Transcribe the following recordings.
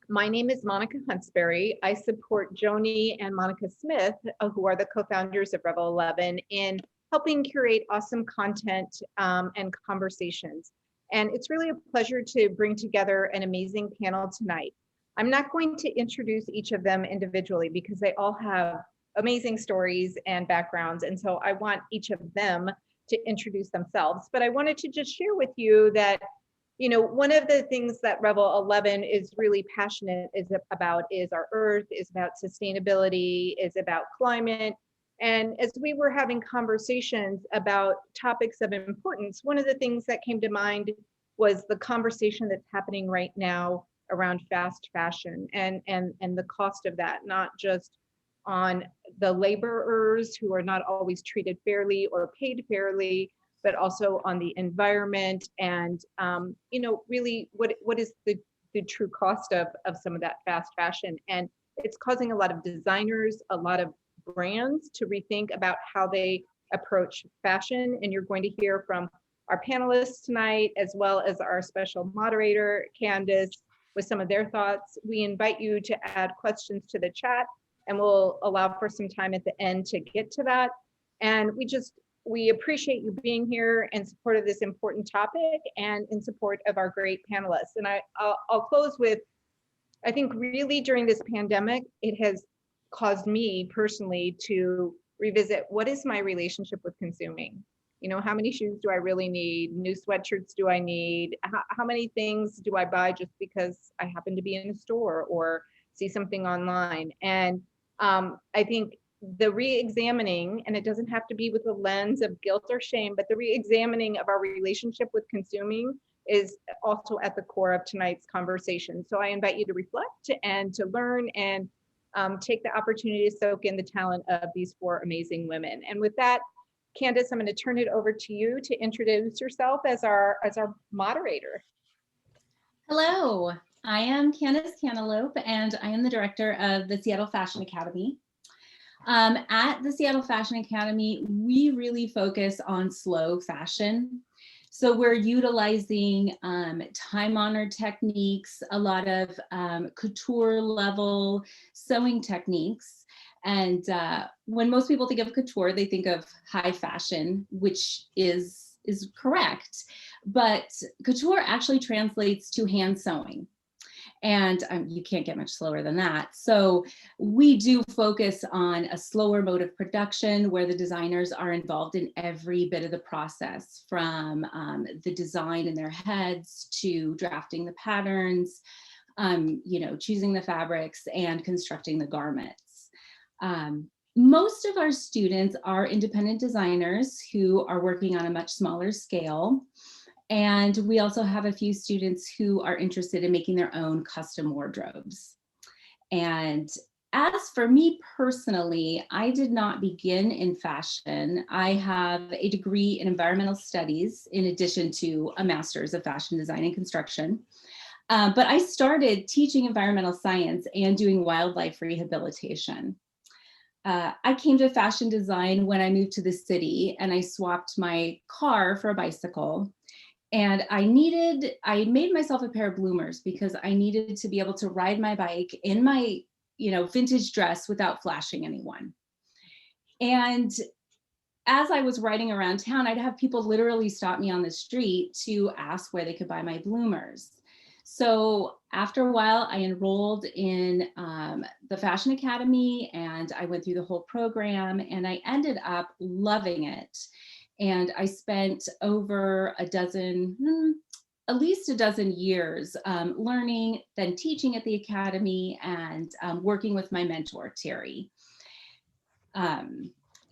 My name is Monica Huntsberry. I support Joni and Monica Smith, who are the co-founders of RevelEleven, in helping curate awesome content and conversations. And it's really a pleasure to bring together an amazing panel tonight. I'm not going to introduce each of them individually because they all have amazing stories and backgrounds. And so I want each of them to introduce themselves. But I wanted to just share with you that one of the things that RevelEleven is really passionate about is our earth, is about sustainability, is about climate. And as we were having conversations about topics of importance, one of the things that came to mind was the conversation that's happening right now around fast fashion and the cost of that, not just on the laborers who are not always treated fairly or paid fairly, but also on the environment and, really what is the true cost of some of that fast fashion. And it's causing a lot of designers, a lot of brands to rethink about how they approach fashion. And you're going to hear from our panelists tonight, as well as our special moderator, Candace, with some of their thoughts. We invite you to add questions to the chat, and we'll allow for some time at the end to get to that. And we appreciate you being here in support of this important topic and in support of our great panelists. And I'll close with, I think really during this pandemic, it has caused me personally to revisit what is my relationship with consuming. How many shoes do I really need? New sweatshirts do I need? How many things do I buy just because I happen to be in a store or see something online? And I think the re-examining, and it doesn't have to be with a lens of guilt or shame, but the re-examining of our relationship with consuming is also at the core of tonight's conversation. So I invite you to reflect and to learn and take the opportunity to soak in the talent of these four amazing women. And with that, Candace, I'm going to turn it over to you to introduce yourself as our moderator. Hello, I am Candace Cantaloupe, and I am the director of the Seattle Fashion Academy. At the Seattle Fashion Academy, we really focus on slow fashion. So we're utilizing time-honored techniques, a lot of couture level sewing techniques. And when most people think of couture, they think of high fashion, which is correct. But couture actually translates to hand sewing. And you can't get much slower than that. So we do focus on a slower mode of production where the designers are involved in every bit of the process, from the design in their heads to drafting the patterns, choosing the fabrics and constructing the garments. Most of our students are independent designers who are working on a much smaller scale. And we also have a few students who are interested in making their own custom wardrobes. And as for me personally, I did not begin in fashion. I have a degree in environmental studies in addition to a master's of fashion design and construction. But I started teaching environmental science and doing wildlife rehabilitation. I came to fashion design when I moved to the city and I swapped my car for a bicycle. And I made myself a pair of bloomers because I needed to be able to ride my bike in my, vintage dress without flashing anyone. And as I was riding around town, I'd have people literally stop me on the street to ask where they could buy my bloomers. So after a while, I enrolled in the Fashion Academy and I went through the whole program and I ended up loving it. And I spent over at least a dozen years learning, then teaching at the Academy and working with my mentor, Terry.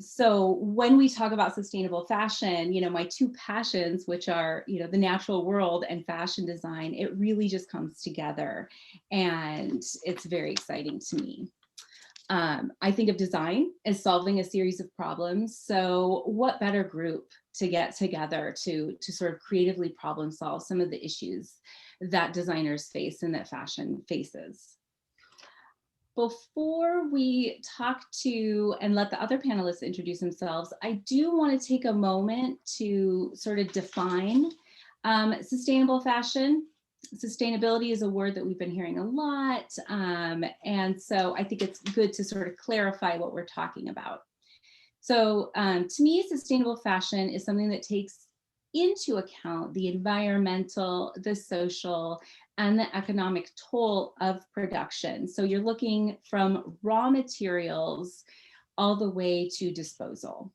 So when we talk about sustainable fashion, my two passions, which are, the natural world and fashion design, it really just comes together and it's very exciting to me. I think of design as solving a series of problems. So what better group to get together to sort of creatively problem solve some of the issues that designers face and that fashion faces. Before we talk to and let the other panelists introduce themselves, I do want to take a moment to sort of define sustainable fashion. Sustainability is a word that we've been hearing a lot. And so I think it's good to sort of clarify what we're talking about. So to me, sustainable fashion is something that takes into account the environmental, the social, and the economic toll of production. So you're looking from raw materials all the way to disposal.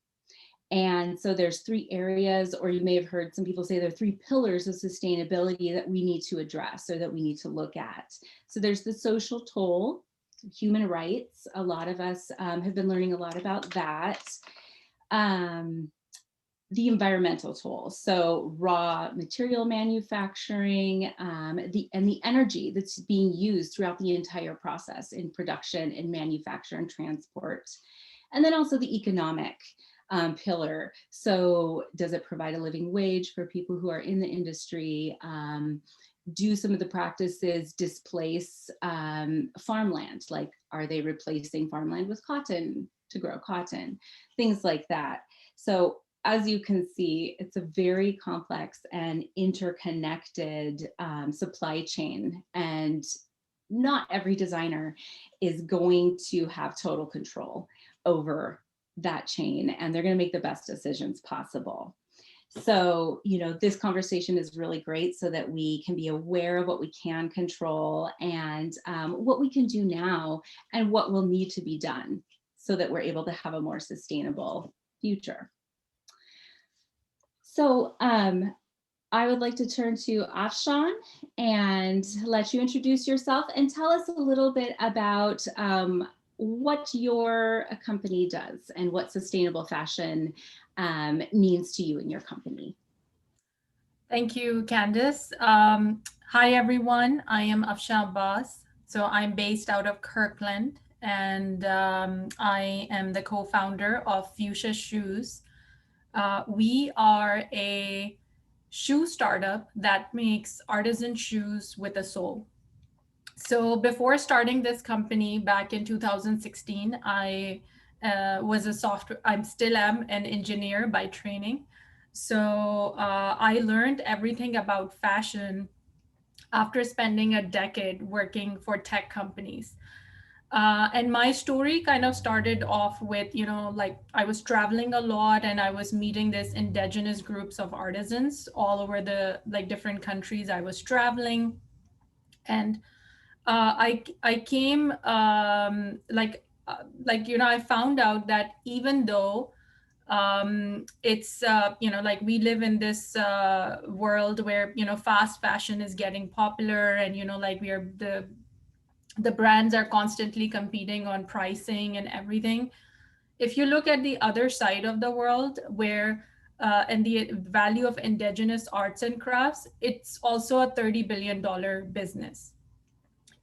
And so there's three areas, or you may have heard some people say there are three pillars of sustainability that we need to address or that we need to look at. So there's the social toll, human rights. A lot of us have been learning a lot about that. The environmental toll, so raw material manufacturing, the energy that's being used throughout the entire process in production and manufacture and transport. And then also the economic pillar. So does it provide a living wage for people who are in the industry? Do some of the practices displace farmland? Like, are they replacing farmland with cotton to grow cotton? Things like that. So as you can see, it's a very complex and interconnected supply chain, and not every designer is going to have total control over that chain, and they're going to make the best decisions possible. So, you know, this conversation is really great so that we can be aware of what we can control and what we can do now and what will need to be done so that we're able to have a more sustainable future. So I would like to turn to Afshan and let you introduce yourself and tell us a little bit about what your company does and what sustainable fashion means to you and your company. Thank you, Candace. Hi, everyone. I am Afshan Abbas. So I'm based out of Kirkland, and I am the co-founder of Fuchsia Shoes. We are a shoe startup that makes artisan shoes with a soul. So before starting this company back in 2016, I still am an engineer by training. So I learned everything about fashion after spending a decade working for tech companies. And my story kind of started off with, you know, like I was traveling a lot and I was meeting this indigenous groups of artisans all over the different countries I was traveling. And I came you know, I found out that even though it's you know, like we live in this world where, you know, fast fashion is getting popular, and you know, like we are the brands are constantly competing on pricing and everything. If you look at the other side of the world where and the value of indigenous arts and crafts, it's also a $30 billion business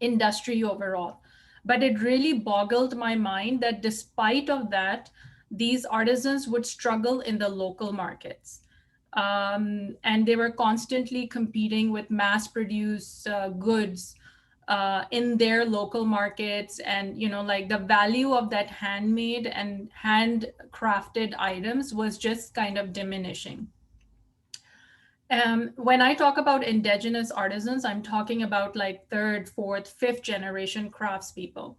industry overall. But it really boggled my mind that despite of that, these artisans would struggle in the local markets. And they were constantly competing with mass-produced goods in their local markets, and you know, like the value of that handmade and handcrafted items was just kind of diminishing. When I talk about indigenous artisans, I'm talking about like third, fourth, fifth generation craftspeople.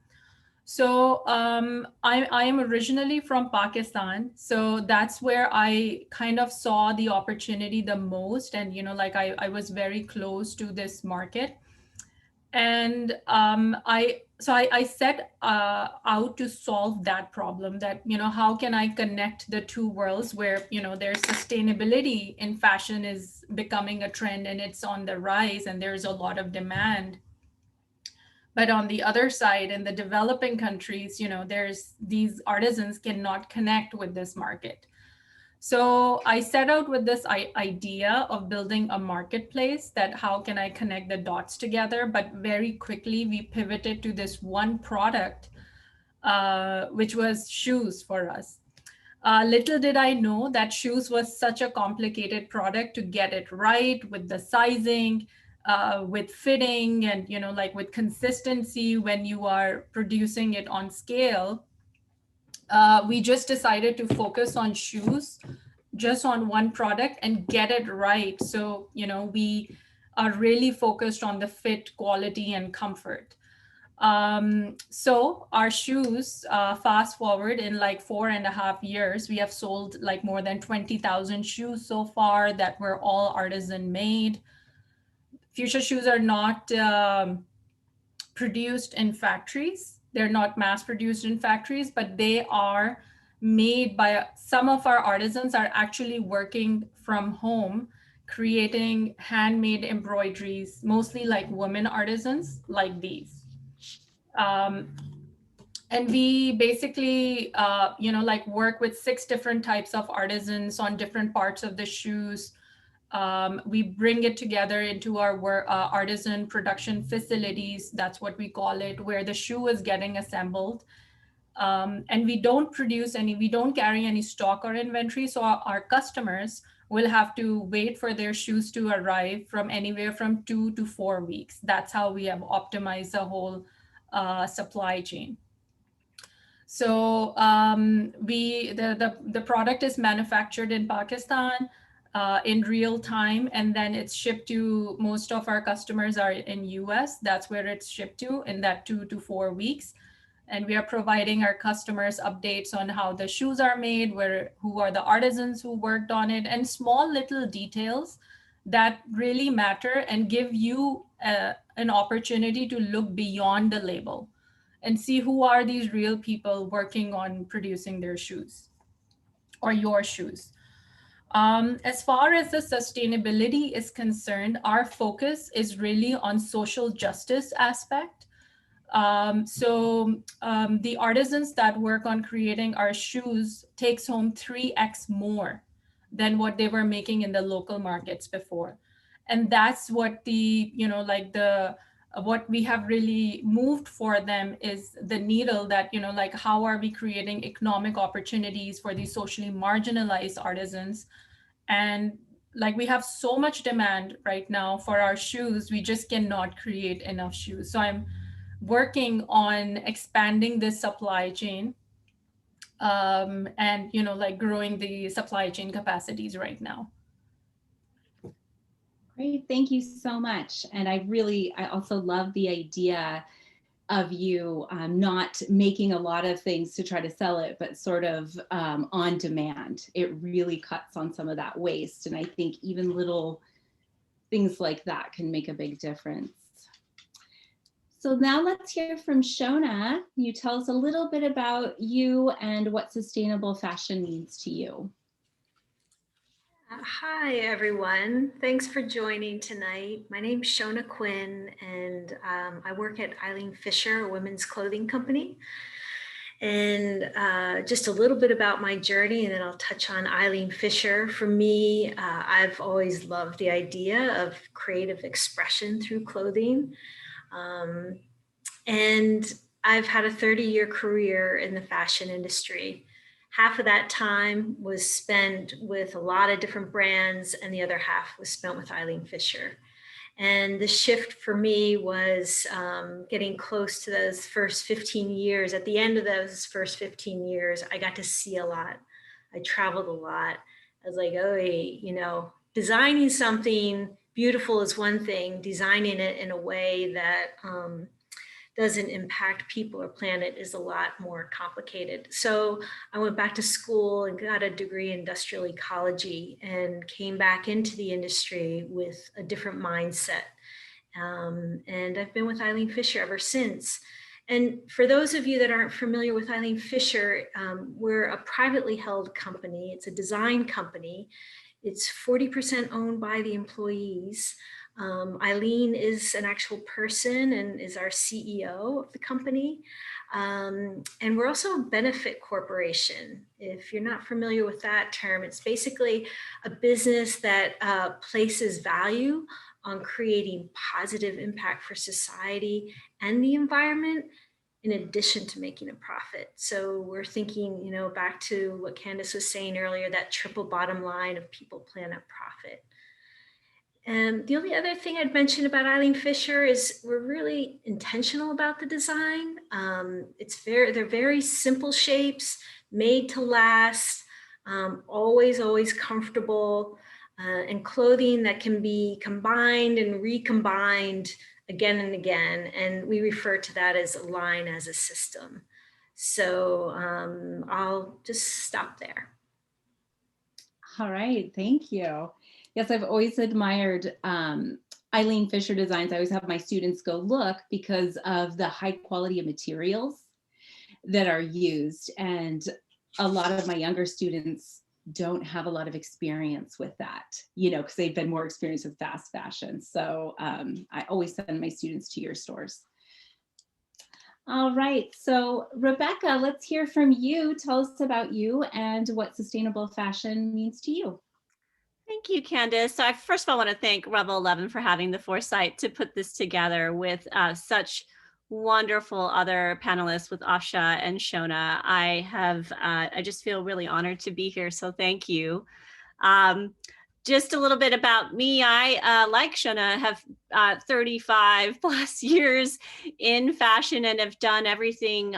So I am originally from Pakistan. So that's where I kind of saw the opportunity the most. And, you know, like I was very close to this market. And I set out to solve that problem, that, you know, how can I connect the two worlds where, you know, there's sustainability in fashion is becoming a trend and it's on the rise and there's a lot of demand. But on the other side, in the developing countries, you know, there's these artisans cannot connect with this market. So I set out with this idea of building a marketplace, that how can I connect the dots together? But very quickly we pivoted to this one product, which was shoes for us. Little did I know that shoes was such a complicated product to get it right with the sizing, with fitting, and, you know, like with consistency when you are producing it on scale. We just decided to focus on shoes, just on one product, and get it right. So, you know, we are really focused on the fit, quality, and comfort. So our shoes, fast forward in like 4.5 years, we have sold like more than 20,000 shoes so far that were all artisan made. Fuchsia Shoes are not produced in factories. They're not mass produced in factories, but they are made by some of our artisans are actually working from home, creating handmade embroideries, mostly like women artisans like these. And we basically, like work with 6 different types of artisans on different parts of the shoes. We bring it together into our artisan production facilities. That's what we call it, where the shoe is getting assembled. And we don't carry any stock or inventory. So our customers will have to wait for their shoes to arrive from anywhere from 2 to 4 weeks. That's how we have optimized the whole supply chain. So the product is manufactured in Pakistan in real time, and then it's shipped to, most of our customers are in US. That's where it's shipped to in that 2 to 4 weeks. And we are providing our customers updates on how the shoes are made, who are the artisans who worked on it, and small little details that really matter and give you an opportunity to look beyond the label and see who are these real people working on producing their shoes or your shoes. As far as the sustainability is concerned, our focus is really on social justice aspect. The artisans that work on creating our shoes takes home 3x more than what they were making in the local markets before. And that's what what we have really moved for them is the needle that, like, how are we creating economic opportunities for these socially marginalized artisans? And like, we have so much demand right now for our shoes, we just cannot create enough shoes. So I'm working on expanding this supply chain and, like, growing the supply chain capacities right now. Great, thank you so much. And I also love the idea of you not making a lot of things to try to sell it, but sort of on demand. It really cuts on some of that waste. And I think even little things like that can make a big difference. So now let's hear from Shona. You tell us a little bit about you and what sustainable fashion means to you. Hi, everyone. Thanks for joining tonight. My name's Shona Quinn, and I work at Eileen Fisher, a women's clothing company. And just a little bit about my journey, and then I'll touch on Eileen Fisher. For me, I've always loved the idea of creative expression through clothing. And I've had a 30-year career in the fashion industry. Half of that time was spent with a lot of different brands, and the other half was spent with Eileen Fisher. And the shift for me was getting close to those first 15 years. At the end of those first 15 years, I got to see a lot. I traveled a lot. I was like, oh, designing something beautiful is one thing. Designing it in a way that doesn't impact people or planet is a lot more complicated. So I went back to school and got a degree in industrial ecology and came back into the industry with a different mindset. And I've been with Eileen Fisher ever since. And for those of you that aren't familiar with Eileen Fisher, we're a privately held company. It's a design company. It's 40% owned by the employees. Eileen is an actual person and is our CEO of the company. And we're also a benefit corporation. If you're not familiar with that term, it's basically a business that places value on creating positive impact for society and the environment, in addition to making a profit. So we're thinking, back to what Candace was saying earlier, that triple bottom line of people, planet, profit. And the only other thing I'd mention about Eileen Fisher is we're really intentional about the design. They're very simple shapes, made to last, always comfortable. and clothing that can be combined and recombined again and again. And we refer to that as a line as a system. So I'll just stop there. All right, thank you. Yes, I've always admired Eileen Fisher designs. I always have my students go look because of the high quality of materials that are used. And a lot of my younger students don't have a lot of experience with that, you know, because they've been more experienced with fast fashion. So I always send my students to your stores. All right, so Rebecca, let's hear from you. Tell us about you and what sustainable fashion means to you. Thank you, Candace. So I first of all want to thank RevelEleven for having the foresight to put this together with such wonderful other panelists with Afshan and Shona. I just feel really honored to be here, so thank you. Just a little bit about me. I, like Shona, have 35 plus years in fashion and have done everything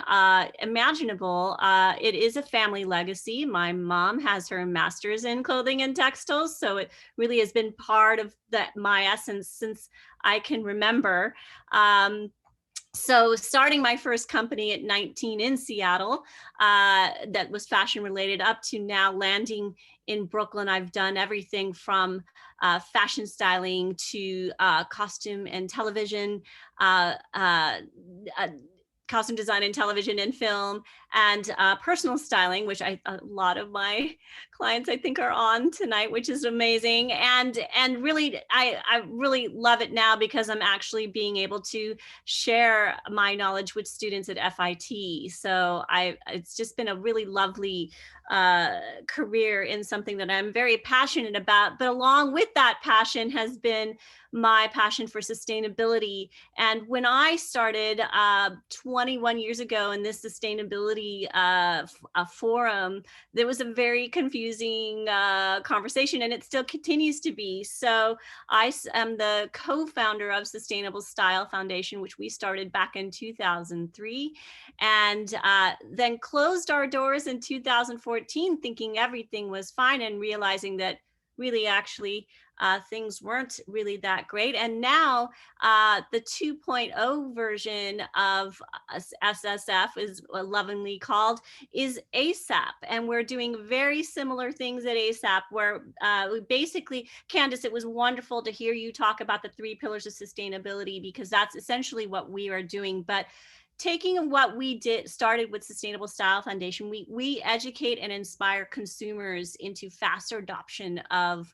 imaginable. It is a family legacy. My mom has her master's in clothing and textiles, so it really has been part of my essence since I can remember. So starting my first company at 19 in Seattle, that was fashion related, up to now landing in Brooklyn, I've done everything from fashion styling to costume and television, costume design and television and film, and personal styling, which a lot of my clients I think are on tonight, which is amazing. And really, I really love it now because I'm actually being able to share my knowledge with students at FIT. So it's just been a really lovely career in something that I'm very passionate about. But along with that passion has been my passion for sustainability. And when I started 21 years ago in this sustainability forum, there was a very confusing conversation, and it still continues to be. So I am the co-founder of Sustainable Style Foundation, which we started back in 2003, and then closed our doors in 2014, thinking everything was fine and realizing that really actually things weren't really that great. And now the 2.0 version of SSF, is lovingly called, is ASAP. And we're doing very similar things at ASAP, where we basically, Candace, it was wonderful to hear you talk about the 3 pillars of sustainability, because that's essentially what we are doing. But taking what we started with Sustainable Style Foundation, we educate and inspire consumers into faster adoption of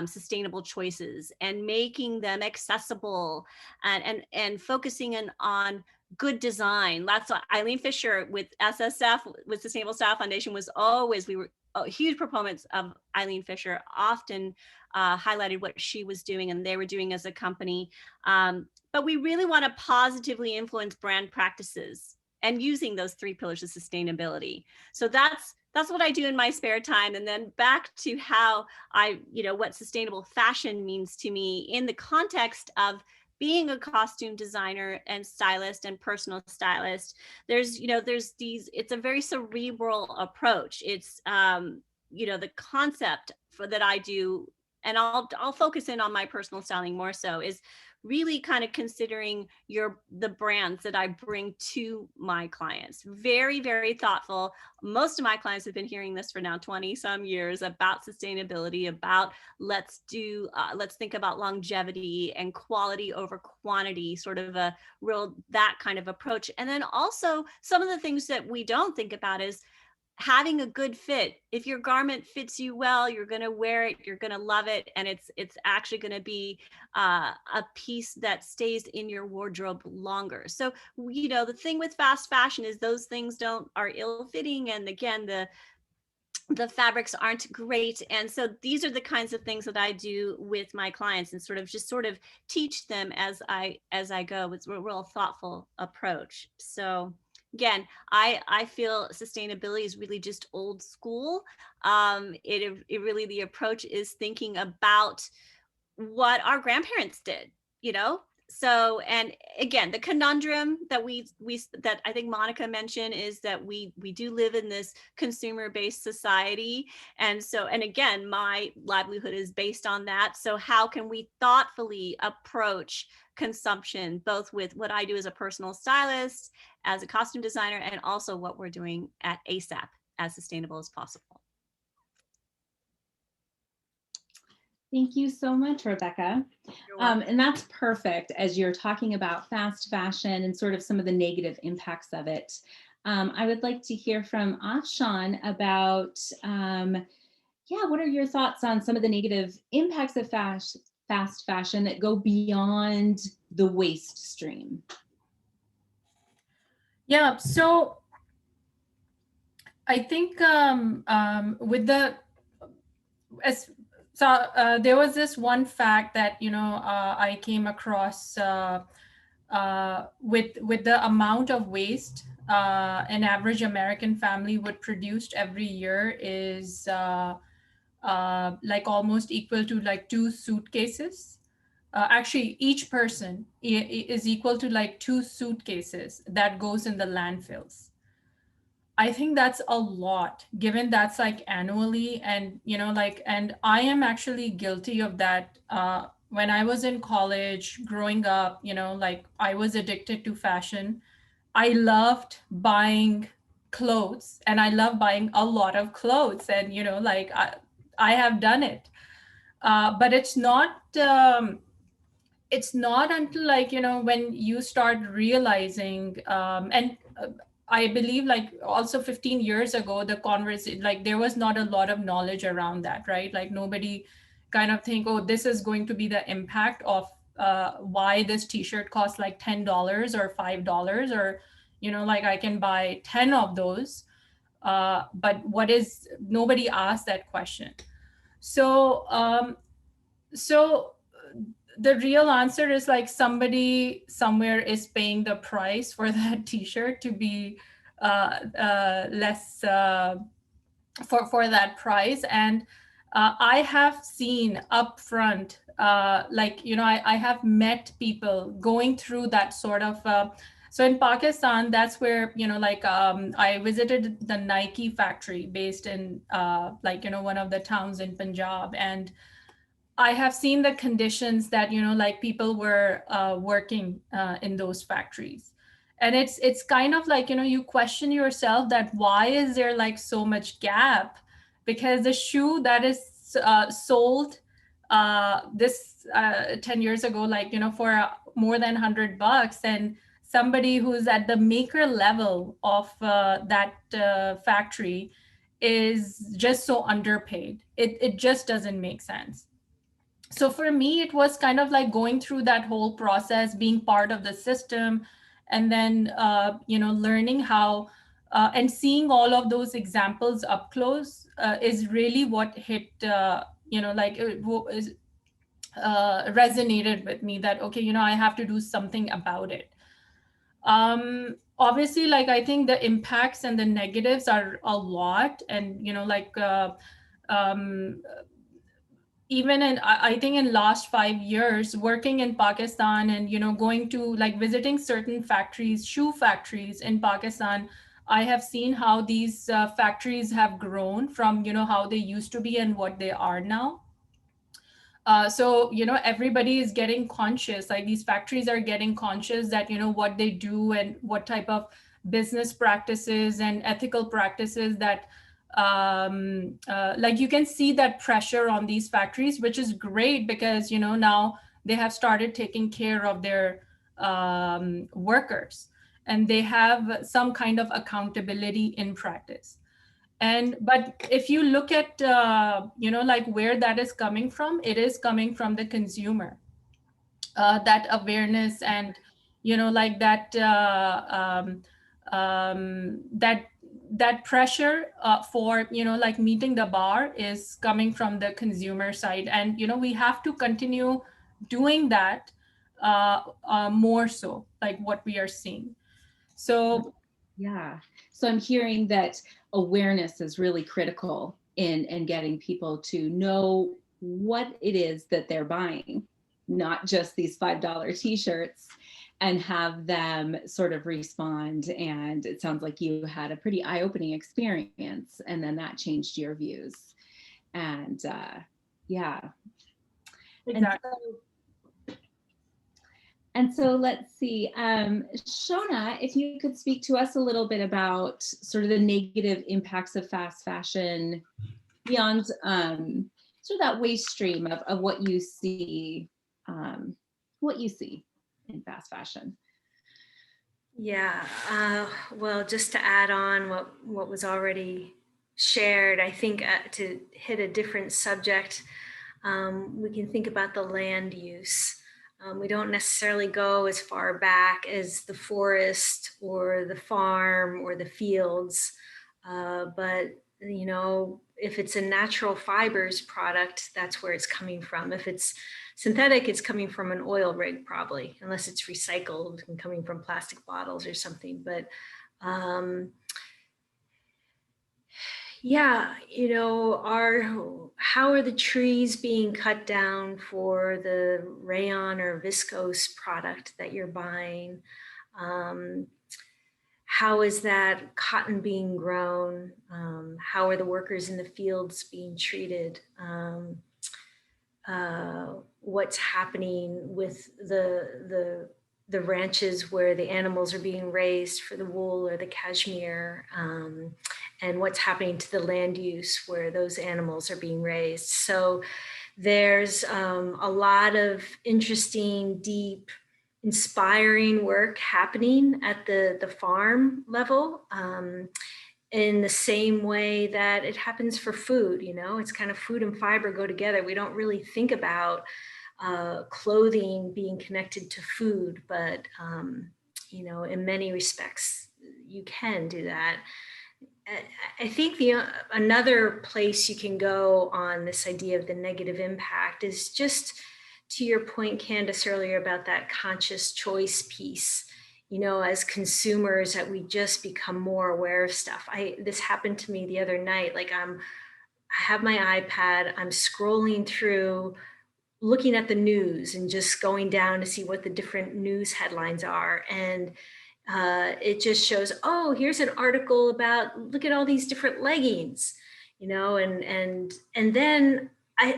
sustainable choices and making them accessible and focusing on good design. That's what Eileen Fisher with SSF, with Sustainable Style Foundation, was always, we were huge proponents of Eileen Fisher, often highlighted what she was doing and they were doing as a company. But we really want to positively influence brand practices and using those 3 pillars of sustainability. So that's what I do in my spare time. And then back to how what sustainable fashion means to me in the context of being a costume designer and stylist and personal stylist. There's these, it's a very cerebral approach. It's, the concept that I do, and I'll focus in on my personal styling more so, is really kind of considering the brands that I bring to my clients. Very, very thoughtful. Most of my clients have been hearing this for now 20 some years about sustainability, about let's think about longevity and quality over quantity, sort of a real, that kind of approach. And then also some of the things that we don't think about is having a good fit. If your garment fits you well, you're going to wear it, you're going to love it, and it's actually going to be a piece that stays in your wardrobe longer. So the thing with fast fashion is those things are ill-fitting, and again, the fabrics aren't great. And so these are the kinds of things that I do with my clients, and sort of teach them as I go. It's a real thoughtful approach. So again, I feel sustainability is really just old school. It really, the approach is thinking about what our grandparents did, so, and again, the conundrum that that I think Monica mentioned is that we do live in this consumer-based society. And so, and again, my livelihood is based on that. So how can we thoughtfully approach consumption, both with what I do as a personal stylist, as a costume designer, and also what we're doing at ASAP as sustainable as possible? Thank you so much, Rebecca. And that's perfect as you're talking about fast fashion and sort of some of the negative impacts of it. I would like to hear from Afshan about, what are your thoughts on some of the negative impacts of fast fashion that go beyond the waste stream? Yeah, so I think with the, there was this one fact that, I came across with the amount of waste an average American family would produce every year is like almost equal to like 2 suitcases. Actually, each person is equal to like 2 suitcases that goes in the landfills. I think that's a lot, given that's like annually, and and I am actually guilty of that. When I was in college, growing up, I was addicted to fashion. I loved buying clothes, and I love buying a lot of clothes, and I have done it, but it's not until when you start realizing and I believe also 15 years ago, the conversation, there was not a lot of knowledge around that, right? Like nobody kind of think, oh, this is going to be the impact of why this t-shirt costs like $10 or $5, or I can buy 10 of those, but nobody asked that question. So the real answer is somebody somewhere is paying the price for that t-shirt to be less for that price. And I have seen upfront, I have met people going through that sort of so in Pakistan, that's where I visited the Nike factory based in one of the towns in Punjab, and I have seen the conditions that people were working in those factories, and it's kind of you question yourself that why is there so much gap, because the shoe that is sold this 10 years ago for more than $100, and somebody who's at the maker level of that factory is just so underpaid. It just doesn't make sense. So for me, it was kind of like going through that whole process, being part of the system, and then learning how and seeing all of those examples up close is really what hit resonated with me, that okay, I have to do something about it. Obviously, I think the impacts and the negatives are a lot, and even in, I think in last 5 years working in Pakistan, and going to visiting certain factories, shoe factories in Pakistan, I have seen how these factories have grown from how they used to be and what they are now. So everybody is getting conscious, these factories are getting conscious that what they do and what type of business practices and ethical practices that you can see that pressure on these factories, which is great, because now they have started taking care of their workers, and they have some kind of accountability in practice. But if you look at where that is coming from, it is coming from the consumer, that awareness, and that pressure for meeting the bar is coming from the consumer side, and we have to continue doing that more so, what we are seeing. So yeah, so I'm hearing that awareness is really critical in getting people to know what it is that they're buying, not just these $5 t-shirts, and have them sort of respond. And it sounds like you had a pretty eye-opening experience, and then that changed your views. And yeah. Exactly. And so let's see, Shona, if you could speak to us a little bit about sort of the negative impacts of fast fashion beyond sort of that waste stream of what you see in fast fashion. Yeah, well, just to add on what was already shared, I think to hit a different subject, we can think about the land use. We don't necessarily go as far back as the forest or the farm or the fields, but you know, if it's a natural fibers product, that's where it's coming from. If it's synthetic, it's coming from an oil rig probably, unless it's recycled and coming from plastic bottles or something. But yeah, you know, how are the trees being cut down for the rayon or viscose product that you're buying? How is that cotton being grown? How are the workers in the fields being treated? What's happening with the ranches where the animals are being raised for the wool or the cashmere, and what's happening to the land use where those animals are being raised. So there's a lot of interesting, deep, inspiring work happening at the farm level, in the same way that it happens for food. You know, it's kind of food and fiber go together. We don't really think about clothing being connected to food, but you know, in many respects, you can do that. I think another place you can go on this idea of the negative impact is just to your point, Candace, earlier about that conscious choice piece. You know, as consumers, that we just become more aware of stuff. This happened to me the other night. Like I have my iPad, I'm scrolling through, looking at the news and just going down to see what the different news headlines are. And it just shows, oh, here's an article about, look at all these different leggings, you know, and then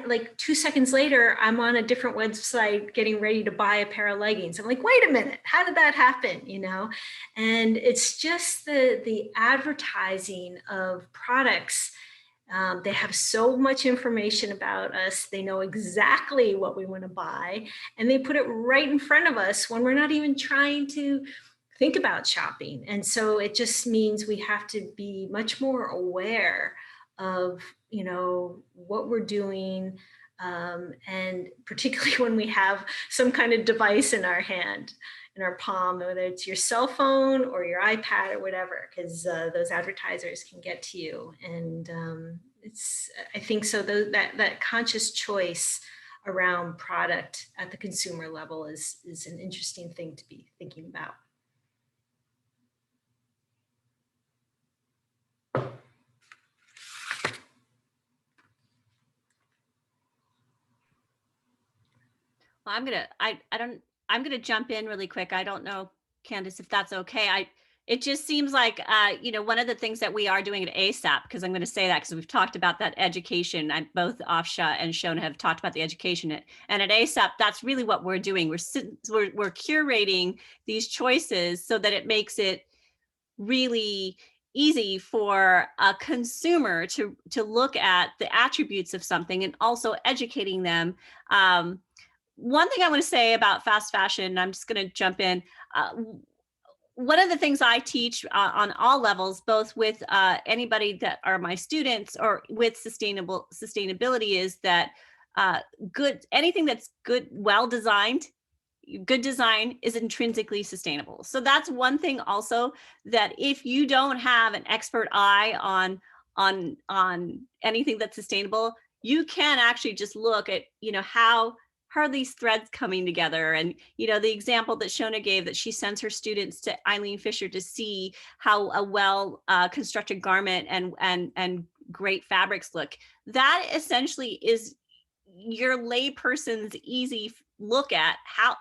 like 2 seconds later, I'm on a different website getting ready to buy a pair of leggings. I'm like, wait a minute, how did that happen? You know, and it's just the advertising of products. They have so much information about us. They know exactly what we want to buy, and they put it right in front of us when we're not even trying to think about shopping. And so it just means we have to be much more aware of, you know, what we're doing, and particularly when we have some kind of device in our hand, in our palm, whether it's your cell phone or your iPad or whatever, because those advertisers can get to you. And I think so that conscious choice around product at the consumer level is an interesting thing to be thinking about. Well, I'm gonna jump in really quick. I don't know, Candace, if that's okay. It just seems like, you know, one of the things that we are doing at ASAP, because I'm going to say that because we've talked about that education. Both Afshan and Shona have talked about the education, and at ASAP, that's really what we're doing. We're curating these choices so that it makes it really easy for a consumer to look at the attributes of something and also educating them. One thing I want to say about fast fashion, I'm just going to jump in. One of the things I teach on all levels, both with anybody that are my students or with sustainability, is that anything that's good, well designed, good design is intrinsically sustainable. So that's one thing also, that if you don't have an expert eye on anything that's sustainable, you can actually just look at, you know, how are these threads coming together? And, you know, the example that Shona gave, that she sends her students to Eileen Fisher to see how a well constructed garment and great fabrics look. That essentially is your layperson's easy look at how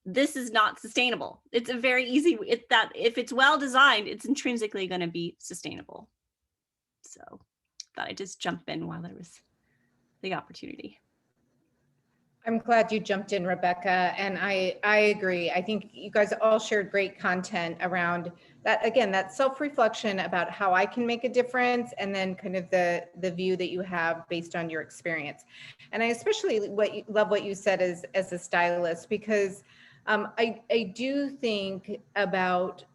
this is not sustainable. It's a very easy, that if it's well designed, it's intrinsically going to be sustainable. So thought I'd just jump in while there was the opportunity. I'm glad you jumped in, Rebecca, and I agree. I think you guys all shared great content around that. Again, that self-reflection about how I can make a difference, and then kind of the view that you have based on your experience. And I especially love what you said as a stylist, because I do think about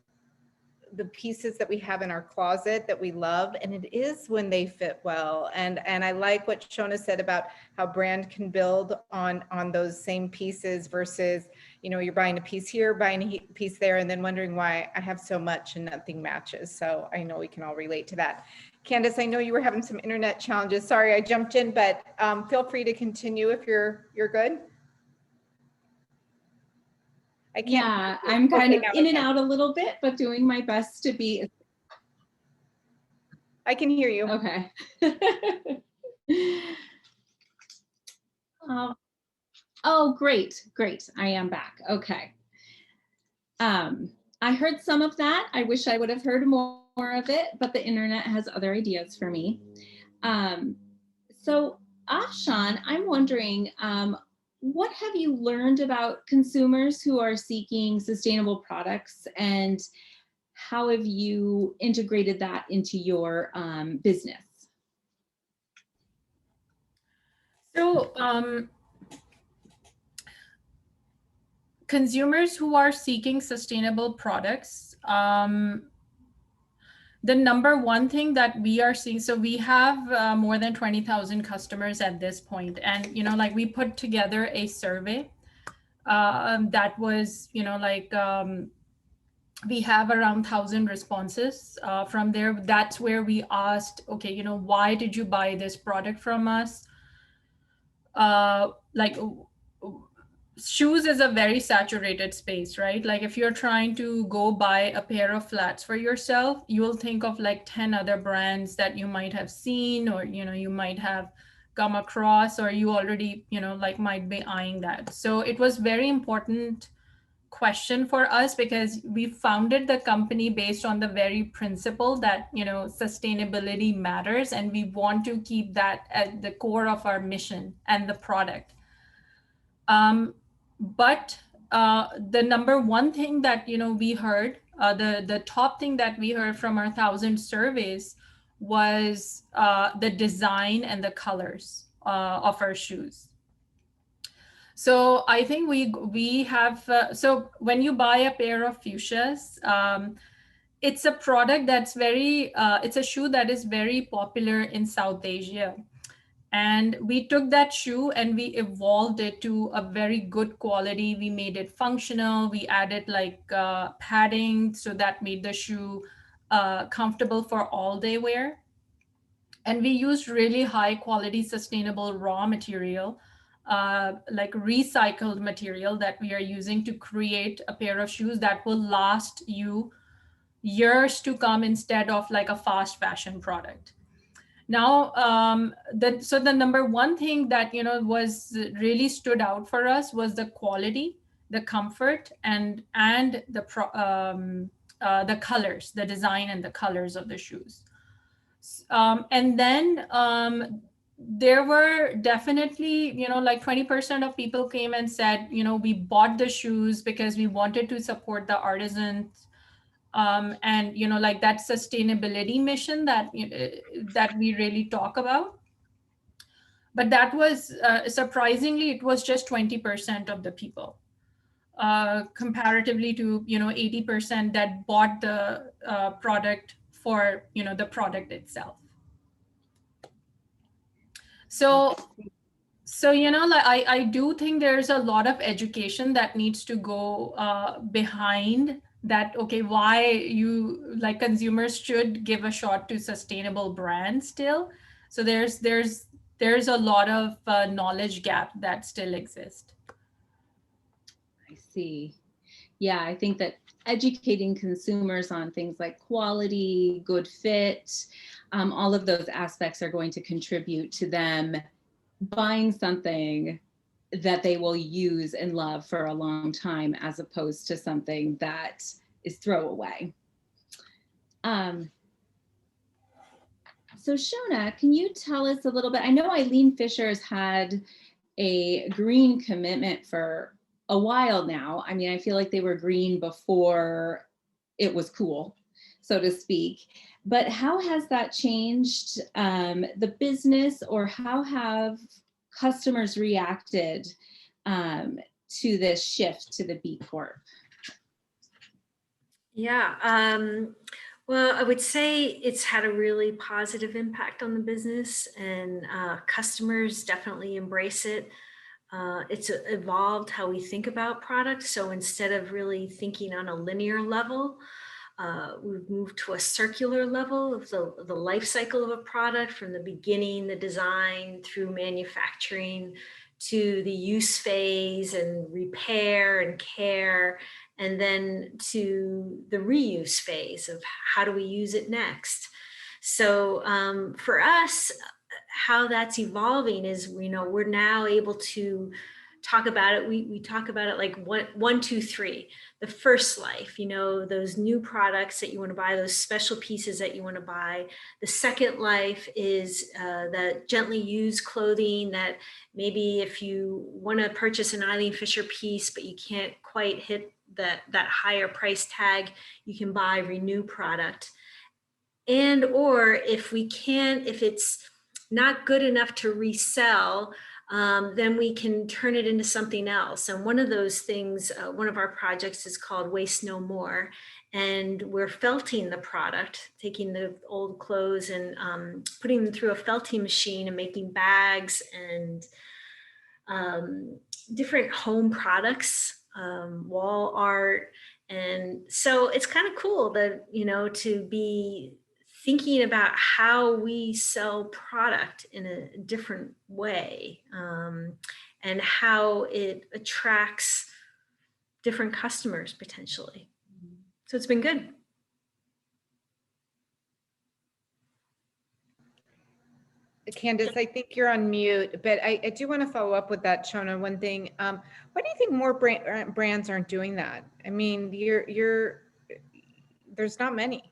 the pieces that we have in our closet that we love, and it is when they fit well. And I like what Shona said about how brand can build on those same pieces versus, you know, you're buying a piece here, buying a piece there, and then wondering why I have so much and nothing matches. So I know we can all relate to that. Candace, I know you were having some internet challenges. Sorry, I jumped in, but feel free to continue if you're good. I can't. Yeah, I'm kind of in and out a little bit, but doing my best to be. I can hear you. Okay. Oh, great. I am back. Okay. I heard some of that. I wish I would have heard more of it, but the internet has other ideas for me. So Afshan, I'm wondering, what have you learned about consumers who are seeking sustainable products, and how have you integrated that into your business? So consumers who are seeking sustainable products, the number one thing that we are seeing, so we have more than 20,000 customers at this point. And, you know, like we put together a survey that was, you know, like we have around 1,000 responses from there. That's where we asked, okay, you know, why did you buy this product from us? Like shoes is a very saturated space, right? Like if you're trying to go buy a pair of flats for yourself, you'll think of like 10 other brands that you might have seen, or, you know, you might have come across, or you already, you know, like might be eyeing that. So it was very important question for us, because we founded the company based on the very principle that, you know, sustainability matters, and we want to keep that at the core of our mission and the product. But the number one thing that, you know, we heard, the top thing that we heard from our 1,000 surveys was the design and the colors of our shoes. So I think we have, so when you buy a pair of Fuchsias, it's a product that's very, it's a shoe that is very popular in South Asia. And we took that shoe and we evolved it to a very good quality. We made it functional. We added like padding, so that made the shoe comfortable for all day wear. And we used really high quality, sustainable raw material, like recycled material that we are using to create a pair of shoes that will last you years to come, instead of like a fast fashion product. Now, so the number one thing that, you know, was really stood out for us was the quality, the comfort, and the colors, the design and the colors of the shoes. And then there were definitely, you know, like 20% of people came and said, you know, we bought the shoes because we wanted to support the artisans. And, you know, like that sustainability mission that, that we really talk about. But that was, surprisingly, it was just 20% of the people, comparatively to, you know, 80% that bought the product for, you know, the product itself. So, you know, like I do think there's a lot of education that needs to go behind that. Okay, why you, like, consumers should give a shot to sustainable brands still. So there's a lot of knowledge gap that still exists. I see. Yeah, I think that educating consumers on things like quality, good fit, all of those aspects are going to contribute to them buying something that they will use and love for a long time, as opposed to something that is throwaway. So Shona, can you tell us a little bit? I know Eileen Fisher has had a green commitment for a while now. I mean, I feel like they were green before it was cool, so to speak. But how has that changed the business, or how have customers reacted to this shift to the B Corp? Yeah, well, I would say it's had a really positive impact on the business, and customers definitely embrace it. It's evolved how we think about products. So instead of really thinking on a linear level, we've moved to a circular level of the life cycle of a product, from the beginning, the design, through manufacturing, to the use phase and repair and care, and then to the reuse phase of how do we use it next. So for us, how that's evolving is, we're now able to talk about it. We talk about it like one, two, three. The first life, those new products that you want to buy, those special pieces that you want to buy. The second life is the gently used clothing that maybe if you want to purchase an Eileen Fisher piece, but you can't quite hit that higher price tag, you can buy Renew product. And or if it's not good enough to resell, then we can turn it into something else. And one of those things, one of our projects is called Waste No More. And we're felting the product, taking the old clothes and putting them through a felting machine and making bags and different home products, wall art. And so it's kind of cool that, to be thinking about how we sell product in a different way, and how it attracts different customers potentially. So it's been good. Candace, I think you're on mute, but I do want to follow up with that, Shona. One thing, why do you think more brands aren't doing that? I mean, there's not many.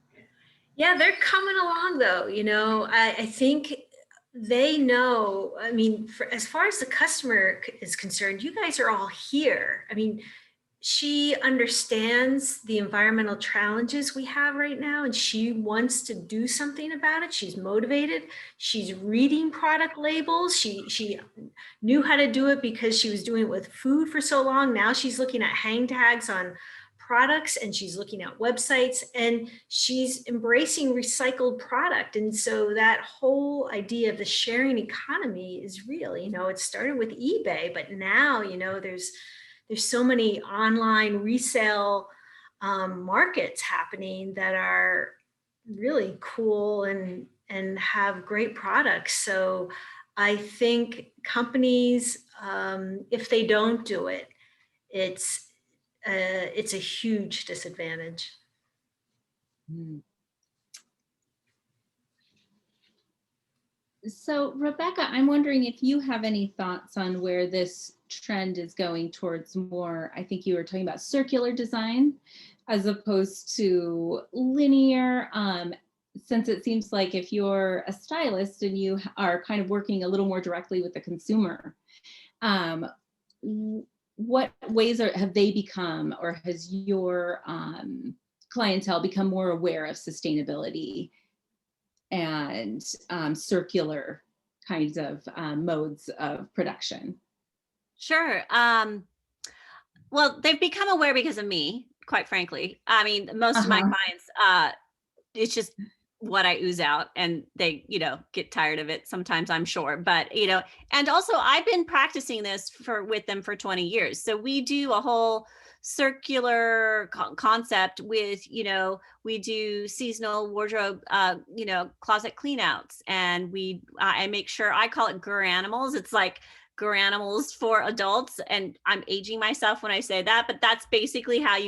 Yeah, they're coming along though. I think they know, as far as the customer is concerned, you guys are all here. I mean, she understands the environmental challenges we have right now, and she wants to do something about it. She's motivated. She's reading product labels. She knew how to do it because she was doing it with food for so long. Now she's looking at hang tags on products, and she's looking at websites, and she's embracing recycled product. And so that whole idea of the sharing economy is real. It started with eBay, but now, there's so many online resale markets happening that are really cool and have great products. So I think companies, if they don't do it, it's a huge disadvantage. So Rebecca, I'm wondering if you have any thoughts on where this trend is going towards more, I think you were talking about circular design as opposed to linear, since it seems like if you're a stylist and you are kind of working a little more directly with the consumer, what ways have they become, or has your clientele become more aware of sustainability and circular kinds of modes of production? Sure. Well, they've become aware because of me, quite frankly. I mean, most of my clients, it's just what I ooze out, and they, get tired of it sometimes, I'm sure. But, and also I've been practicing this with them for 20 years. So we do a whole circular concept with, we do seasonal wardrobe, closet cleanouts, and I make sure, I call it Garanimals. It's like Garanimals for adults, and I'm aging myself when I say that, but that's basically how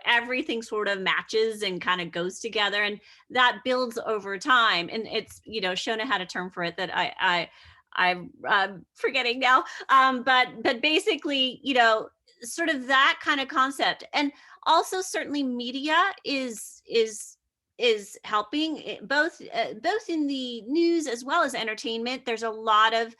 everything sort of matches and kind of goes together, and that builds over time. And it's, Shona had a term for it that I'm forgetting now. But basically, sort of that kind of concept. And also certainly media is helping both in the news as well as entertainment. There's a lot of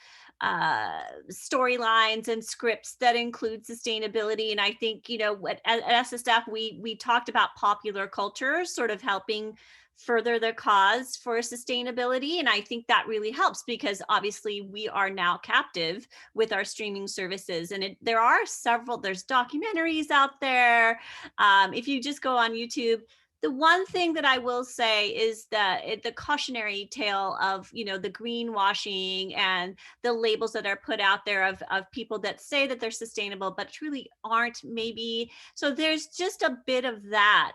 storylines and scripts that include sustainability. And I think, at SSF, we talked about popular culture sort of helping further the cause for sustainability. And I think that really helps because obviously we are now captive with our streaming services. And there's documentaries out there. If you just go on YouTube, the one thing that I will say is that the cautionary tale of, the greenwashing and the labels that are put out there of people that say that they're sustainable, but truly aren't maybe. So there's just a bit of that.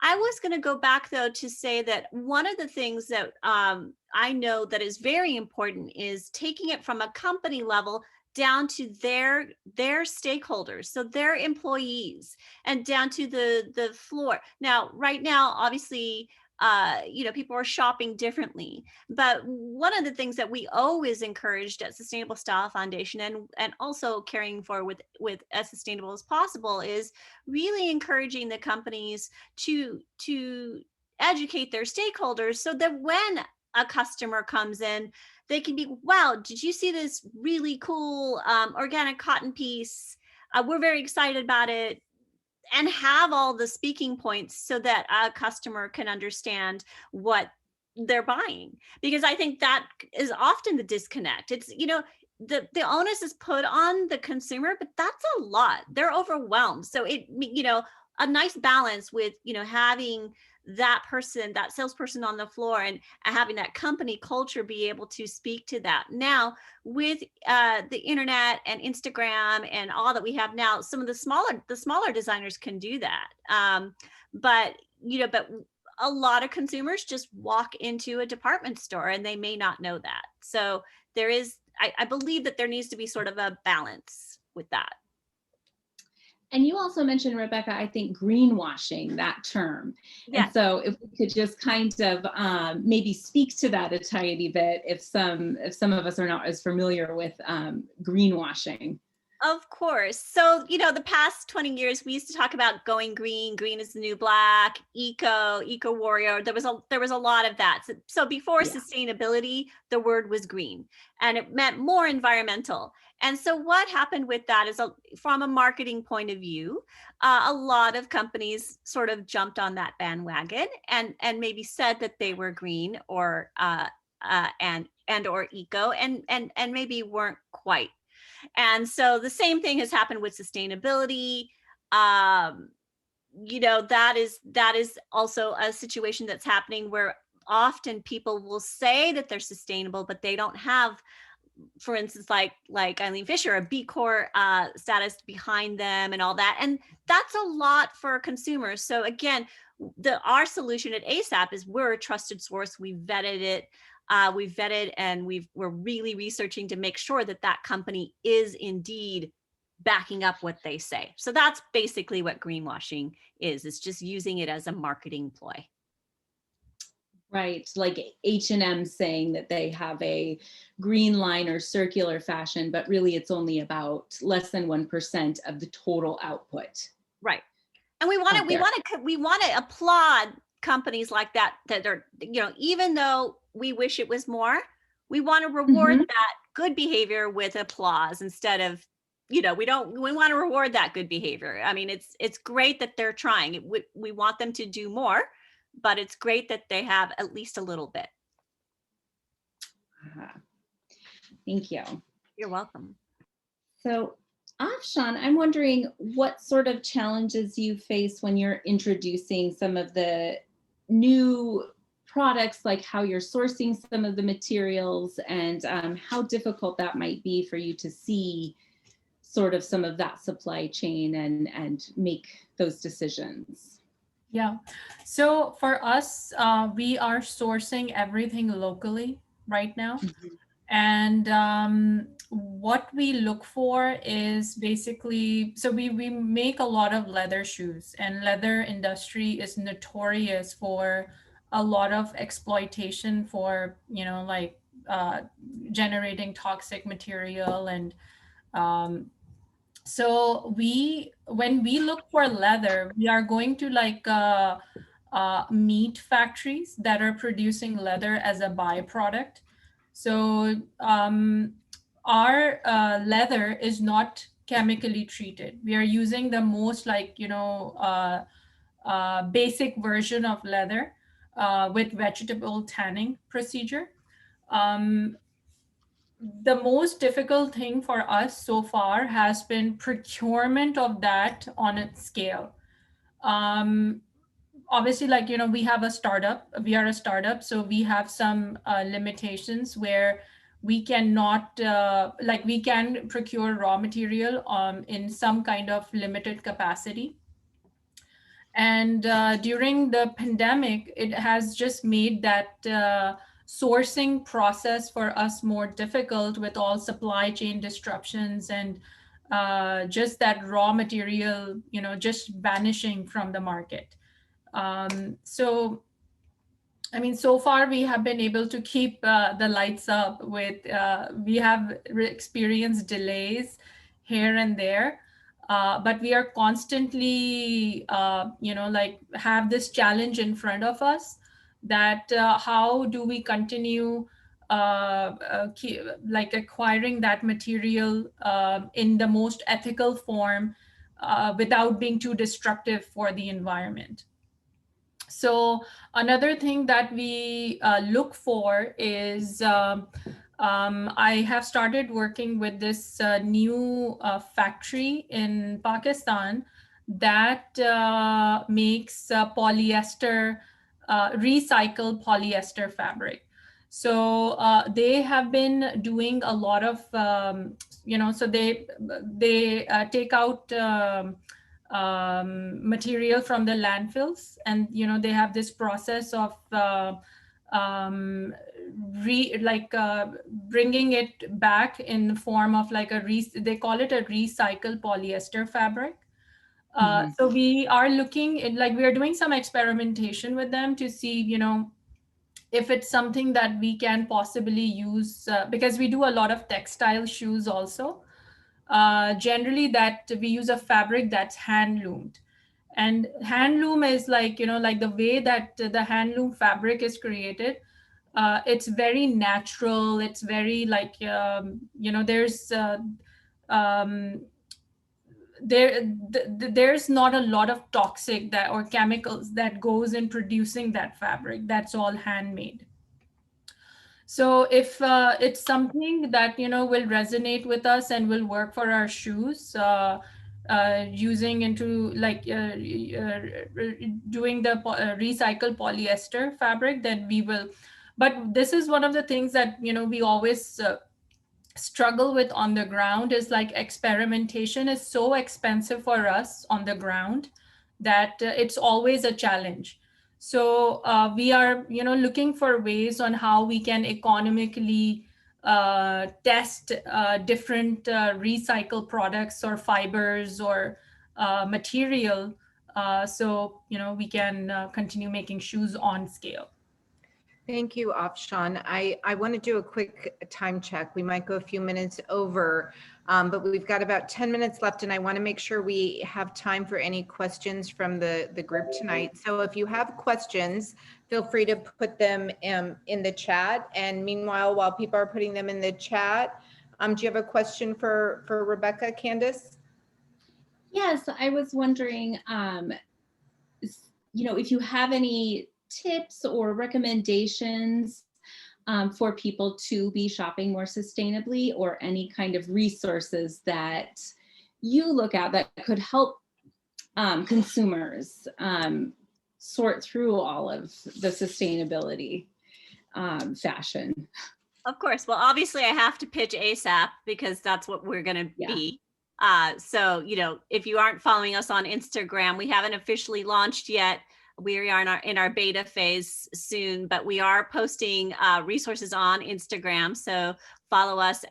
I was going to go back, though, to say that one of the things that I know that is very important is taking it from a company level down to their stakeholders, so their employees, and down to the floor. Now, right now, obviously, people are shopping differently. But one of the things that we always encouraged at Sustainable Style Foundation and also carrying forward with as sustainable as possible is really encouraging the companies to educate their stakeholders so that when a customer comes in, they can be, wow, did you see this really cool organic cotton piece? We're very excited about it. And have all the speaking points so that a customer can understand what they're buying. Because I think that is often the disconnect. It's, the onus is put on the consumer, but that's a lot. They're overwhelmed. So a nice balance with, having that salesperson on the floor and having that company culture be able to speak to that. Now, with the internet and Instagram and all that we have now, some of the smaller designers can do that. But a lot of consumers just walk into a department store and they may not know that. So there is, I believe that there needs to be sort of a balance with that. And you also mentioned, Rebecca, I think greenwashing, that term. Yes. And so if we could just kind of maybe speak to that a tiny bit, if some of us are not as familiar with greenwashing. Of course. So, the past 20 years, we used to talk about going green. Green is the new black, eco warrior. There was a lot of that. So before sustainability, the word was green and it meant more environmental. And so what happened with that is from a marketing point of view, a lot of companies sort of jumped on that bandwagon and maybe said that they were green or and or eco and maybe weren't quite. And so the same thing has happened with sustainability. That is also a situation that's happening where often people will say that they're sustainable, but they don't have, for instance, like Eileen Fisher, a B Corp status behind them and all that. And that's a lot for consumers. So again, our solution at ASAP is we're a trusted source. We vetted it. We've vetted and we're really researching to make sure that company is indeed backing up what they say. So that's basically what greenwashing is. It's just using it as a marketing ploy. Right, like H&M saying that they have a green line or circular fashion, but really it's only about less than 1% of the total output. Right, and we want to applaud companies like that are, even though we wish it was more, we want to reward that good behavior with applause instead of, we want to reward that good behavior. I mean, it's great that they're trying. We want them to do more, but it's great that they have at least a little bit. Thank you. You're welcome. So, Afshan, I'm wondering what sort of challenges you face when you're introducing some of the new products, like how you're sourcing some of the materials and how difficult that might be for you to see sort of some of that supply chain and make those decisions. Yeah. So for us, we are sourcing everything locally right now. And what we look for is basically, so we make a lot of leather shoes, and leather industry is notorious for a lot of exploitation for, like generating toxic material. And so when we look for leather, we are going to like meat factories that are producing leather as a byproduct. So our leather is not chemically treated. We are using the most like, basic version of leather with vegetable tanning procedure. The most difficult thing for us so far has been procurement of that on its scale. Obviously, like, we have a startup, we are a startup, so we have some limitations where we cannot, we can procure raw material in some kind of limited capacity. And during the pandemic, it has just made that sourcing process for us more difficult with all supply chain disruptions and just that raw material, just vanishing from the market. So so far we have been able to keep the lights up with, we have experienced delays here and there, but we are constantly, have this challenge in front of us that how do we continue acquiring that material in the most ethical form without being too destructive for the environment. So another thing that we look for is, I have started working with this new factory in Pakistan that makes polyester, recycled polyester fabric. So they have been doing a lot of, so they take out material from the landfills, and they have this process of bringing it back in the form of like they call it a recycled polyester fabric. So we are looking at, we are doing some experimentation with them to see, if it's something that we can possibly use, because we do a lot of textile shoes also. Generally that we use a fabric that's hand loomed, and hand loom is like, like the way that the hand loom fabric is created. It's very natural. It's very like, there's not a lot of toxic that or chemicals that goes in producing that fabric. That's all handmade. So if it's something that, will resonate with us and will work for our shoes, using into doing the recycled polyester fabric, then we will. But this is one of the things that, we always struggle with on the ground, is like experimentation is so expensive for us on the ground that it's always a challenge. So we are, looking for ways on how we can economically test different recycled products or fibers or material, so we can continue making shoes on scale. Thank you, Afshan. I want to do a quick time check. We might go a few minutes over, but we've got about 10 minutes left, and I want to make sure we have time for any questions from the group tonight. So if you have questions, feel free to put them in the chat. And meanwhile, while people are putting them in the chat, do you have a question for Rebecca, Candace? Yes, I was wondering, if you have any tips or recommendations for people to be shopping more sustainably, or any kind of resources that you look at that could help consumers sort through all of the sustainability fashion. Of course. Well, obviously I have to pitch ASAP because that's what we're going to be. So, if you aren't following us on Instagram, we haven't officially launched yet. We are in our beta phase soon, but we are posting resources on Instagram. So follow us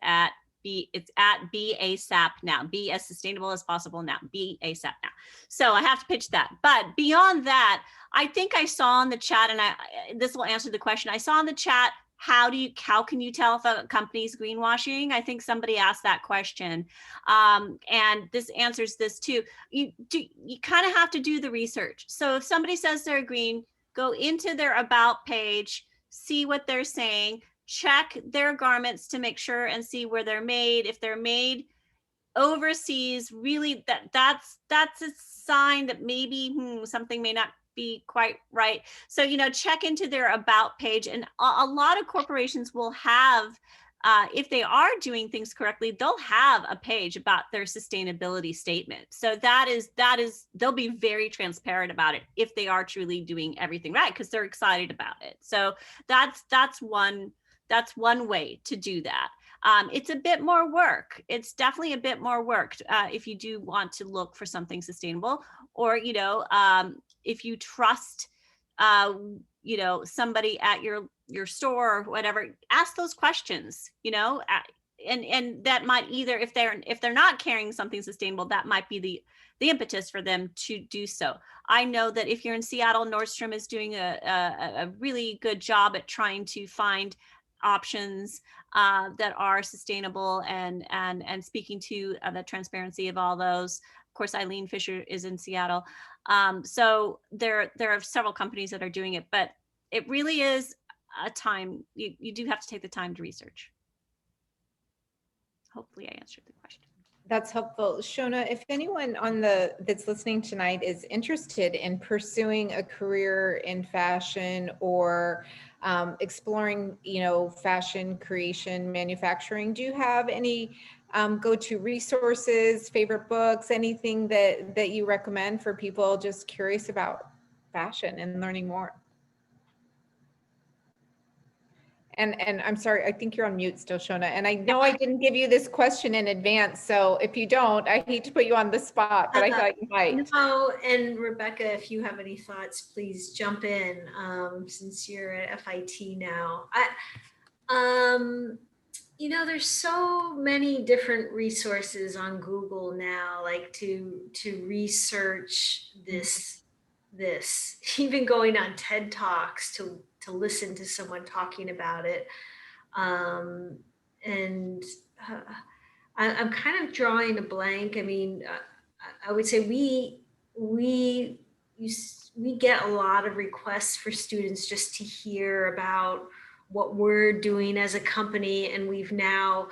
it's at BASAP now. Be as sustainable as possible now. BASAP now. So I have to pitch that. But beyond that, I think I saw in the chat, and this will answer the question. I saw in the chat how can you tell if a company's greenwashing? I think somebody asked that question. And this answers this too. You kind of have to do the research. So if somebody says they're green, go into their about page, see what they're saying, check their garments to make sure and see where they're made. If they're made overseas, really that's a sign that maybe something may not be quite right. So, check into their about page, and a lot of corporations will have, if they are doing things correctly, they'll have a page about their sustainability statement. So they'll be very transparent about it if they are truly doing everything right, because they're excited about it. So that's one way to do that. It's a bit more work. It's definitely a bit more work if you do want to look for something sustainable, or, if you trust, somebody at your store or whatever, ask those questions, and that might either, if they're not carrying something sustainable, that might be the impetus for them to do so. I know that if you're in Seattle, Nordstrom is doing a really good job at trying to find options that are sustainable and speaking to the transparency of all those. Of course, Eileen Fisher is in Seattle. So there are several companies that are doing it, but it really is a time, you do have to take the time to research. Hopefully I answered the question. That's helpful. Shona, if anyone that's listening tonight is interested in pursuing a career in fashion or exploring, fashion creation, manufacturing, do you have any go-to resources, favorite books, anything that you recommend for people just curious about fashion and learning more? And I'm sorry, I think you're on mute still, Shona. And I know I didn't give you this question in advance, so if you don't, I hate to put you on the spot, but I thought you might. No, and Rebecca, if you have any thoughts, please jump in, since you're at FIT now. There's so many different resources on Google now, like to research this, even going on TED Talks to listen to someone talking about it. I'm kind of drawing a blank. I mean, I would say we get a lot of requests for students just to hear about what we're doing as a company, and we've now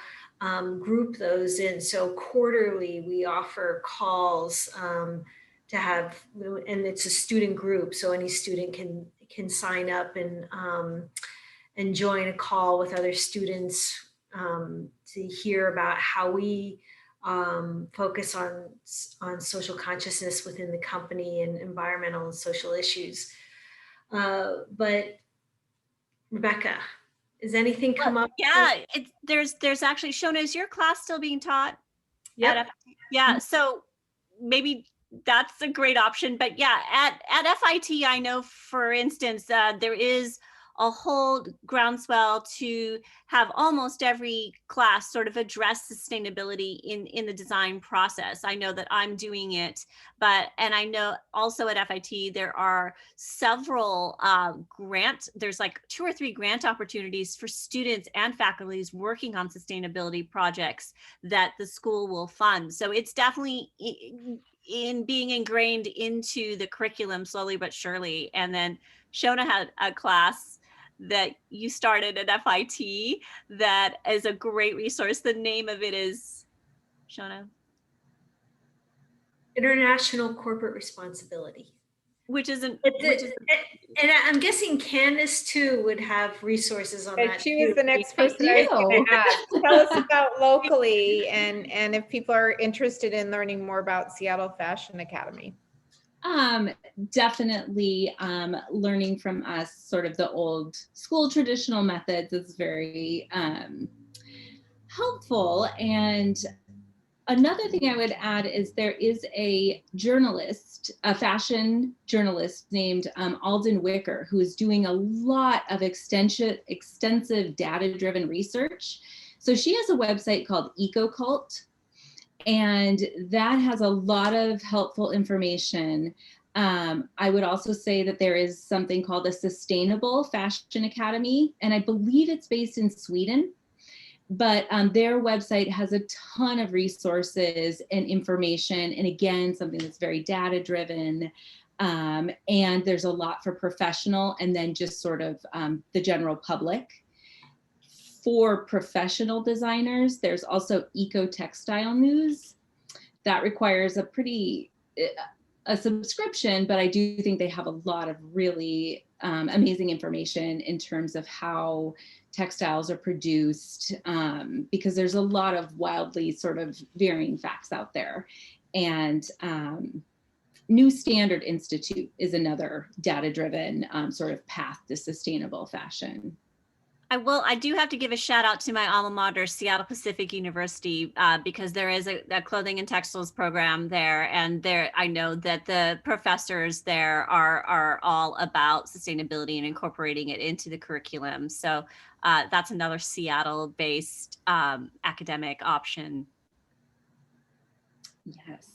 grouped those in. So quarterly, we offer calls to have, and it's a student group, so any student can sign up and join a call with other students to hear about how we focus on social consciousness within the company and environmental and social issues. But Rebecca, is anything come up? Yeah, there's actually, Shona, is your class still being taught? Yeah. Yeah, so maybe that's a great option. But yeah, at FIT, I know, for instance, there is a whole groundswell to have almost every class sort of address sustainability in the design process. I know that I'm doing it, and I know also at FIT, there are several there's like 2 or 3 grant opportunities for students and faculties working on sustainability projects that the school will fund. So it's definitely in being ingrained into the curriculum slowly but surely. And then Shona had a class that you started at FIT that is a great resource. The name of it is, Shona? International Corporate Responsibility. And I'm guessing Candace too would have resources on that. She was the next person I was going to ask. Tell us about locally, and if people are interested in learning more about Seattle Fashion Academy. Definitely learning from us sort of the old school traditional methods is very helpful. And another thing I would add is there is a fashion journalist named Alden Wicker, who is doing a lot of extensive data-driven research. So she has a website called EcoCult, and that has a lot of helpful information I would also say that there is something called the Sustainable Fashion Academy, and I believe it's based in Sweden. But their website has a ton of resources and information. And again, something that's very data driven. And there's a lot for professional and then just sort of the general public. For professional designers, there's also Eco Textile News. That requires a subscription, but I do think they have a lot of really amazing information in terms of how textiles are produced, because there's a lot of wildly sort of varying facts out there. And New Standard Institute is another data-driven sort of path to sustainable fashion. I do have to give a shout out to my alma mater, Seattle Pacific University, because there is a clothing and textiles program there. And I know that the professors there are all about sustainability and incorporating it into the curriculum. So that's another Seattle-based academic option. Yes.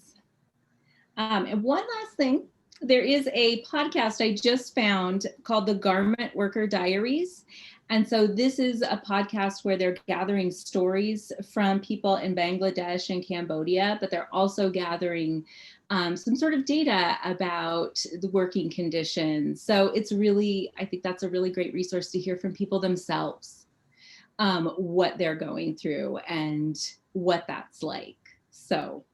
And one last thing, there is a podcast I just found called the Garment Worker Diaries. And so this is a podcast where they're gathering stories from people in Bangladesh and Cambodia, but they're also gathering some sort of data about the working conditions. So it's really, I think that's a really great resource to hear from people themselves, what they're going through and what that's like. So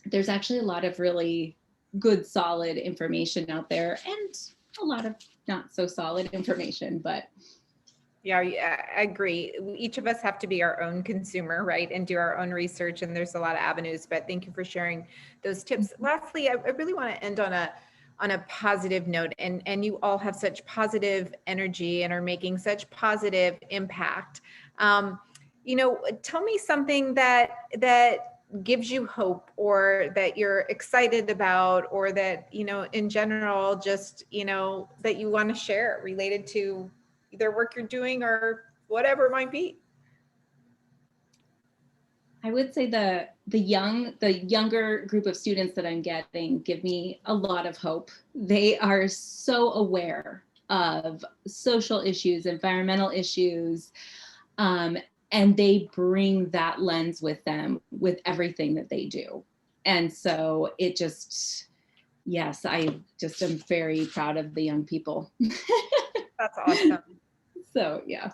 there's actually a lot of really good, solid information out there and a lot of not so solid information, but Yeah, I agree. Each of us have to be our own consumer, right? And do our own research. And there's a lot of avenues, but thank you for sharing those tips. Lastly, I really want to end on a positive note. And you all have such positive energy and are making such positive impact. Tell me something that gives you hope, or that you're excited about, or that, in general, just, that you want to share related to either work you're doing or whatever it might be. I would say the younger group of students that I'm getting give me a lot of hope. They are so aware of social issues, environmental issues, and they bring that lens with them with everything that they do. And so it just, yes, I just am very proud of the young people. That's awesome. So, yeah.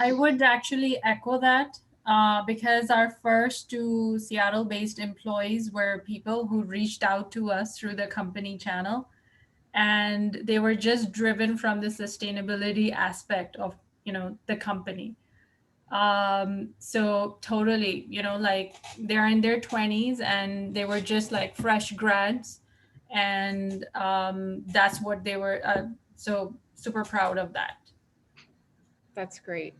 I would actually echo that because our first two Seattle-based employees were people who reached out to us through the company channel, and they were just driven from the sustainability aspect of, the company. So totally, like they're in their 20s and they were just like fresh grads, and that's what they were. So super proud of that. That's great.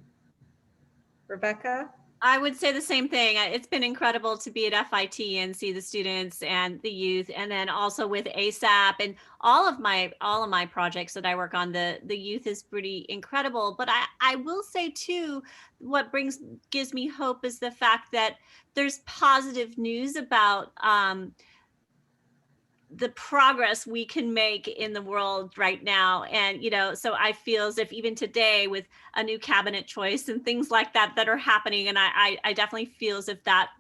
Rebecca? I would say the same thing. It's been incredible to be at FIT and see the students and the youth, and then also with ASAP and all of my projects that I work on. The youth is pretty incredible. But I will say too, what gives me hope is the fact that there's positive news about the progress we can make in the world right now. And, so I feel as if even today with a new cabinet choice and things like that are happening. And I definitely feel as if that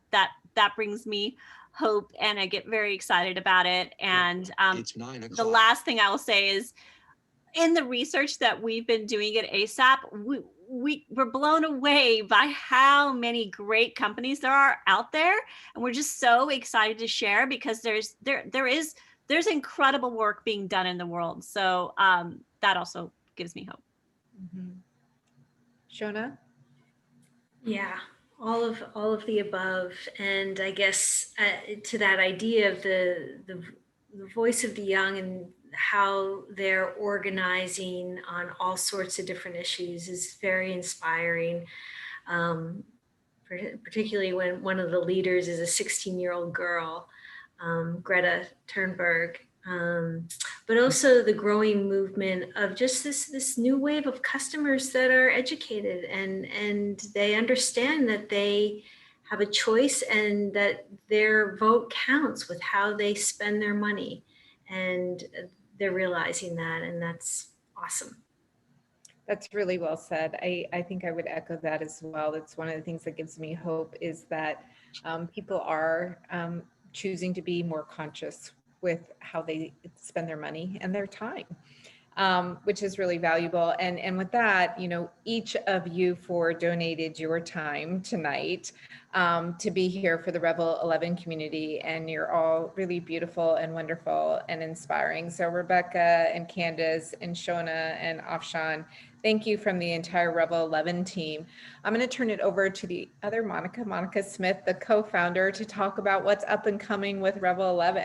brings me hope, and I get very excited about it. And it's 9 o'clock. The last thing I will say is, in the research that we've been doing at ASAP, we're blown away by how many great companies there are out there, and we're just so excited to share because there's incredible work being done in the world. So that also gives me hope. Mm-hmm. Shona? Yeah, all of the above, and I guess to that idea of the voice of the young and how they're organizing on all sorts of different issues is very inspiring, particularly when one of the leaders is a 16-year-old girl, Greta Thunberg, but also the growing movement of just this new wave of customers that are educated and they understand that they have a choice and that their vote counts with how they spend their money. and they're realizing that, and that's awesome. That's really well said. I think I would echo that as well. That's one of the things that gives me hope, is that people are choosing to be more conscious with how they spend their money and their time, which is really valuable. And with that, you know, each of you four donated your time tonight to be here for the RevelEleven community, and you're all really beautiful and wonderful and inspiring. So Rebecca and Candace and Shona and Afshan, thank you from the entire RevelEleven team. I'm going to turn it over to the other Monica Smith, the co-founder, to talk about what's up and coming with RevelEleven.